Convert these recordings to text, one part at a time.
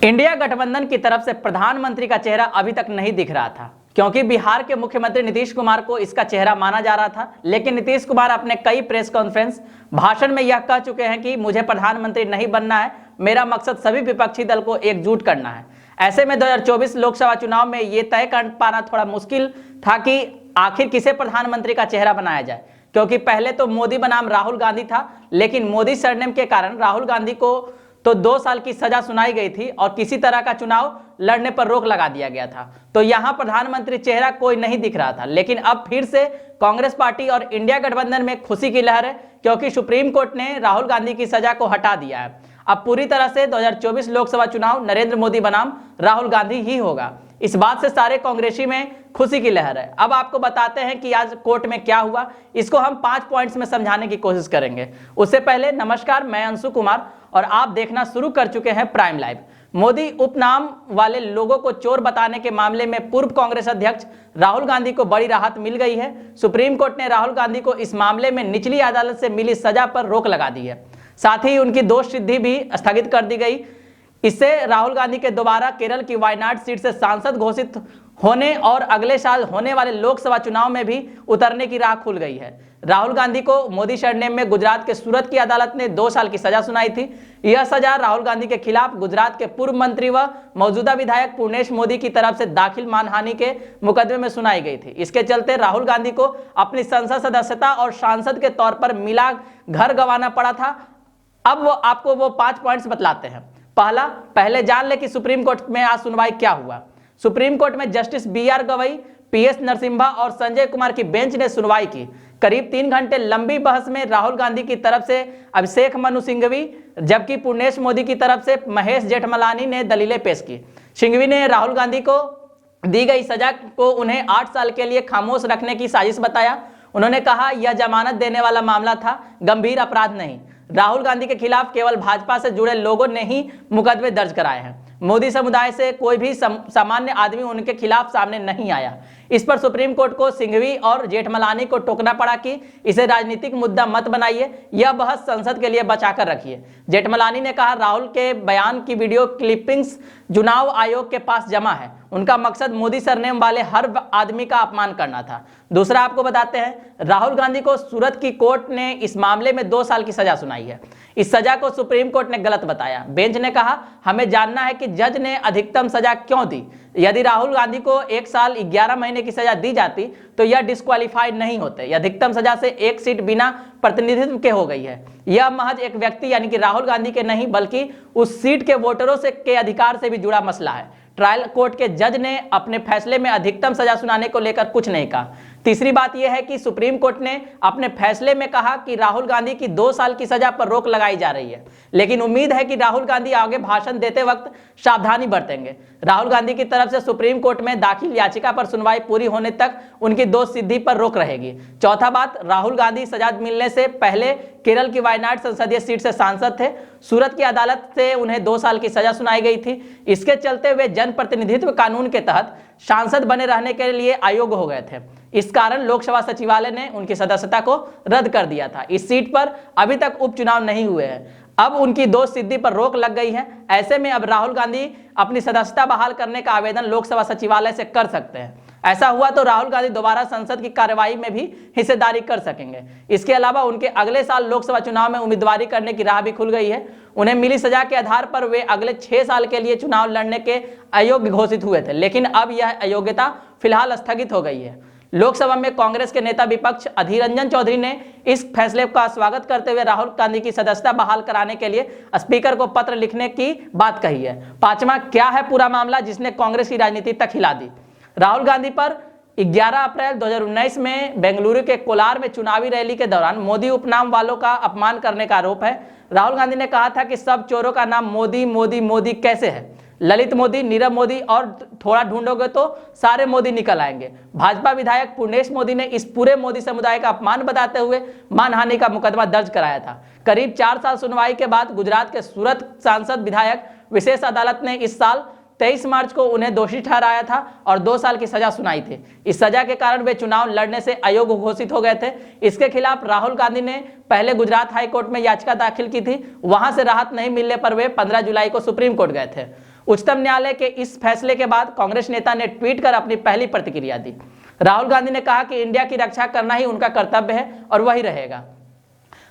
India गठबंधन की तरफ से प्रधानमंत्री का चेहरा अभी तक नहीं दिख रहा था, क्योंकि बिहार के मुख्यमंत्री नीतीश कुमार को इसका चेहरा माना जा रहा था। लेकिन नीतीश कुमार अपने कई प्रेस कॉन्फ्रेंस भाषण में यह कह चुके हैं कि मुझे प्रधानमंत्री नहीं बनना है, मेरा मकसद सभी विपक्षी दल को एकजुट करना है। ऐसे में 2024 लोकसभा चुनाव में ये तय कर पाना थोड़ा मुश्किल था कि आखिर किसे प्रधानमंत्री का चेहरा बनाया जाए, क्योंकि पहले तो मोदी बनाम राहुल गांधी था, लेकिन मोदी सरनेम के कारण राहुल गांधी को तो 2 साल की सजा सुनाई गई थी और किसी तरह का चुनाव लड़ने पर रोक लगा दिया गया था। तो यहां प्रधानमंत्री चेहरा कोई नहीं दिख रहा था। लेकिन अब फिर से कांग्रेस पार्टी और इंडिया गठबंधन में खुशी की लहर है, क्योंकि सुप्रीम कोर्ट ने राहुल गांधी की सजा को हटा दिया है। अब पूरी तरह से 2024 लोकसभा चुनाव नरेंद्र मोदी बनाम राहुल गांधी ही होगा। इस बात से सारे कांग्रेसी में खुशी की लहर है। अब आपको बताते हैं कि आज कोर्ट में क्या हुआ, इसको हम 5 पॉइंट्स में समझाने की कोशिश करेंगे। उससे पहले नमस्कार, मैं अंशु कुमार और आप देखना शुरू कर चुके हैं प्राइम लाइव। मोदी उपनाम वाले लोगों को चोर बताने के मामले में पूर्व कांग्रेस अध्यक्ष राहुल गांधी को बड़ी राहत मिल गई है। सुप्रीम कोर्ट ने राहुल गांधी को इस मामले में निचली अदालत से मिली सजा पर रोक लगा दी है। साथ ही उनकी दोष सिद्धि भी स्थगित कर दी गई। इससे राहुल गांधी के दोबारा केरल की वायनाड सीट से सांसद घोषित होने और अगले साल होने वाले लोकसभा चुनाव में भी उतरने की राह खुल गई है। राहुल गांधी को मोदी सरनेम में गुजरात के सूरत की अदालत ने 2 साल की सजा सुनाई थी। यह सजा राहुल गांधी के खिलाफ गुजरात के पूर्व मंत्री व मौजूदा विधायक पूर्णेश मोदी की तरफ से दाखिल मानहानि के मुकदमे में सुनाई गई थी। इसके चलते राहुल गांधी को अपनी संसद सदस्यता और सांसद के तौर पर मिला घर गंवाना पड़ा था। अब आपको वो 5 पॉइंट्स बतलाते हैं। पहले जान ले कि सुप्रीम कोर्ट में आज सुनवाई क्या हुआ। सुप्रीम कोर्ट में justice BR Gavai, PS Narasimha और संजय कुमार की बेंच ने सुनवाई की। करीब 3 घंटे लंबी बहस में राहुल गांधी की तरफ से अभिषेक मनु सिंघवी, जबकि पूर्णेश मोदी की तरफ से महेश जेठमलानी ने दलीलें पेश की। सिंघवी ने राहुल गांधी को दी गई सजा को उन्हें 8 साल के लिए खामोश रखने की साजिश बताया। उन्होंने कहा, यह जमानत देने वाला मामला था, गंभीर अपराध नहीं। राहुल गांधी के खिलाफ केवल भाजपा से जुड़े लोगों ने ही मुकदमे दर्ज कराए हैं। मोदी समुदाय से कोई भी सामान्य आदमी उनके खिलाफ सामने नहीं आया। इस पर सुप्रीम कोर्ट को सिंघवी और जेठमलानी को टोकना पड़ा कि इसे राजनीतिक मुद्दा मत बनाइए, यह बहस संसद के लिए बचाकर रखिए। जेठमलानी ने कहा, राहुल के बयान की वीडियो क्लिपिंग्स चुनाव आयोग के पास जमा है। उनका मकसद मोदी सरनेम वाले हर आदमी का अपमान करना था। दूसरा आपको बताते हैं, राहुल गांधी को सूरत की कोर्ट ने इस मामले में 2 साल की सजा सुनाई है। इस सजा को सुप्रीम कोर्ट ने गलत बताया। बेंच ने कहा, हमें जानना है कि जज ने अधिकतम सजा क्यों दी। यदि राहुल गांधी को 1 साल 11 महीने की सजा दी जाती तो यह डिस्क्वालीफाइड नहीं होते। अधिकतम सजा से 1 सीट बिना प्रतिनिधित्व के हो गई है। यह महज एक व्यक्ति यानी कि राहुल गांधी के नहीं, बल्कि उस सीट के वोटरों से के अधिकार से भी जुड़ा मसला है। ट्रायल कोर्ट के जज ने अपने फैसले में अधिकतम सजा सुनाने को लेकर कुछ नहीं कहा। तीसरी बात यह है कि सुप्रीम कोर्ट ने अपने फैसले में कहा कि राहुल गांधी की 2 साल की सजा पर रोक लगाई जा रही है, लेकिन उम्मीद है कि राहुल गांधी आगे भाषण देते वक्त सावधानी बरतेंगे। राहुल गांधी की तरफ से सुप्रीम कोर्ट में दाखिल याचिका पर सुनवाई पूरी होने तक उनकी दोष सिद्धि पर रोक रहेगी। चौथा बात, राहुल गांधी सजा मिलने से पहले केरल की वायनाड संसदीय सीट से सांसद थे। सूरत की अदालत से उन्हें 2 साल की सजा सुनाई गई थी। इसके चलते वे जनप्रतिनिधित्व कानून के तहत सांसद बने रहने के लिए अयोग्य हो गए थे। इस कारण लोकसभा सचिवालय ने उनकी सदस्यता को रद्द कर दिया था। इस सीट पर अभी तक उपचुनाव नहीं हुए हैं। अब उनकी दोष सिद्धि पर रोक लग गई है। ऐसे में अब राहुल गांधी अपनी सदस्यता बहाल करने का आवेदन लोकसभा सचिवालय से कर सकते हैं। ऐसा हुआ तो राहुल गांधी दोबारा संसद की कार्यवाही में भी हिस्सेदारी कर सकेंगे। इसके अलावा उनके अगले साल लोकसभा चुनाव में उम्मीदवारी करने की राह भी खुल गई है। उन्हें मिली सजा के आधार पर वे अगले 6 साल के लिए चुनाव लड़ने के अयोग्य घोषित हुए थे, लेकिन अब यह अयोग्यता फिलहाल स्थगित हो गई है। लोकसभा में कांग्रेस के नेता विपक्ष अधीर रंजन चौधरी ने इस फैसले का स्वागत करते हुए राहुल गांधी की सदस्यता बहाल कराने के लिए स्पीकर को पत्र लिखने की बात कही है। 5वां, क्या है पूरा मामला जिसने कांग्रेस की राजनीति तक हिला दी। राहुल गांधी पर 11 अप्रैल 2019 में बेंगलुरु के कोलार में चुनावी रैली के दौरान मोदी उपनाम वालों का अपमान करने का आरोप है। राहुल गांधी ने कहा था कि सब चोरों का नाम मोदी मोदी मोदी कैसे है। ललित मोदी, नीरव मोदी और थोड़ा ढूंढोगे तो सारे मोदी निकल आएंगे। भाजपा विधायक पूर्णेश मोदी ने इस पूरे मोदी समुदाय का अपमान बताते हुए मानहानि का मुकदमा दर्ज कराया था। करीब 4 साल सुनवाई के बाद गुजरात के सूरत सांसद विधायक विशेष अदालत ने इस साल 23 मार्च को उन्हें दोषी ठहराया था और 2 साल की सजा सुनाई थी। इस सजा के कारण वे चुनाव लड़ने से अयोग्य घोषित हो गए थे। इसके खिलाफ राहुल गांधी ने पहले गुजरात हाई कोर्ट में याचिका दाखिल की थी। वहां से राहत नहीं मिलने पर वे 15 जुलाई को सुप्रीम कोर्ट गए थे। उच्चतम न्यायालय के इस फैसले के बाद कांग्रेस नेता ने ट्वीट कर अपनी पहली प्रतिक्रिया दी। राहुल गांधी ने कहा कि इंडिया की रक्षा करना ही उनका कर्तव्य है और वही रहेगा।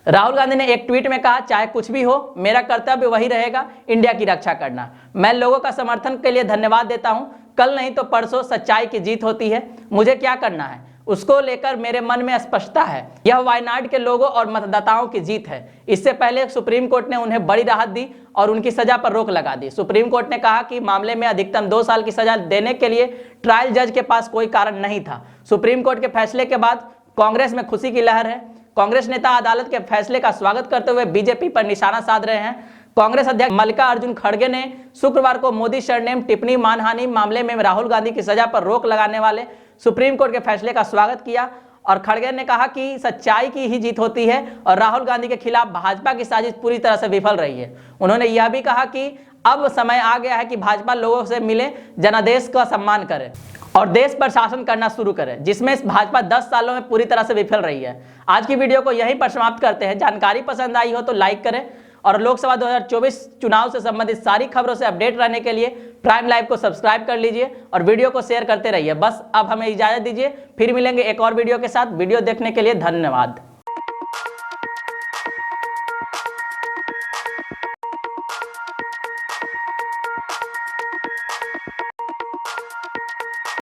राहुल गांधी ने एक ट्वीट में कहा, चाहे कुछ भी हो, मेरा कर्तव्य वही रहेगा, इंडिया की रक्षा करना। मैं लोगों का समर्थन के लिए धन्यवाद देता हूं। कल नहीं तो परसों सच्चाई की जीत होती है। मुझे क्या करना है उसको लेकर मेरे मन में स्पष्टता है। यह वायनाड के लोगों और मतदाताओं की जीत है। इससे पहले सुप्रीम कोर्ट ने उन्हें बड़ी राहत दी और उनकी सजा पर रोक लगा दी। सुप्रीम कोर्ट ने कहा कि मामले में अधिकतम 2 साल की सजा देने के लिए ट्रायल जज के पास कोई कारण नहीं था। सुप्रीम कोर्ट के फैसले के बाद कांग्रेस में खुशी की लहर है। कांग्रेस नेता अदालत के फैसले का स्वागत करते हुए बीजेपी पर निशाना साध रहे हैं। कांग्रेस अध्यक्ष मल्लिकार्जुन खड़गे ने शुक्रवार को मोदी सरनेम टिप्पणी मानहानि मामले में राहुल गांधी की सजा पर रोक लगाने वाले सुप्रीम कोर्ट के फैसले का स्वागत किया और खड़गे ने कहा कि सच्चाई की ही जीत होती है और राहुल गांधी के खिलाफ भाजपा की साजिश पूरी तरह से विफल रही है। उन्होंने यह भी कहा कि अब समय आ गया है कि भाजपा लोगों से मिले, जनादेश का सम्मान करे और देश पर शासन करना शुरू करे, जिसमें भाजपा 10 सालों में पूरी तरह से विफल रही है। आज की वीडियो को यहीं पर समाप्त करते हैं। जानकारी पसंद आई हो तो लाइक करें और लोकसभा 2024 चुनाव से संबंधित सारी खबरों से अपडेट रहने के लिए प्राइम लाइव को सब्सक्राइब कर लीजिए और वीडियो को शेयर करते रहिए। बस अब हमें इजाजत दीजिए, फिर मिलेंगे एक और वीडियो के साथ। वीडियो देखने के लिए धन्यवाद।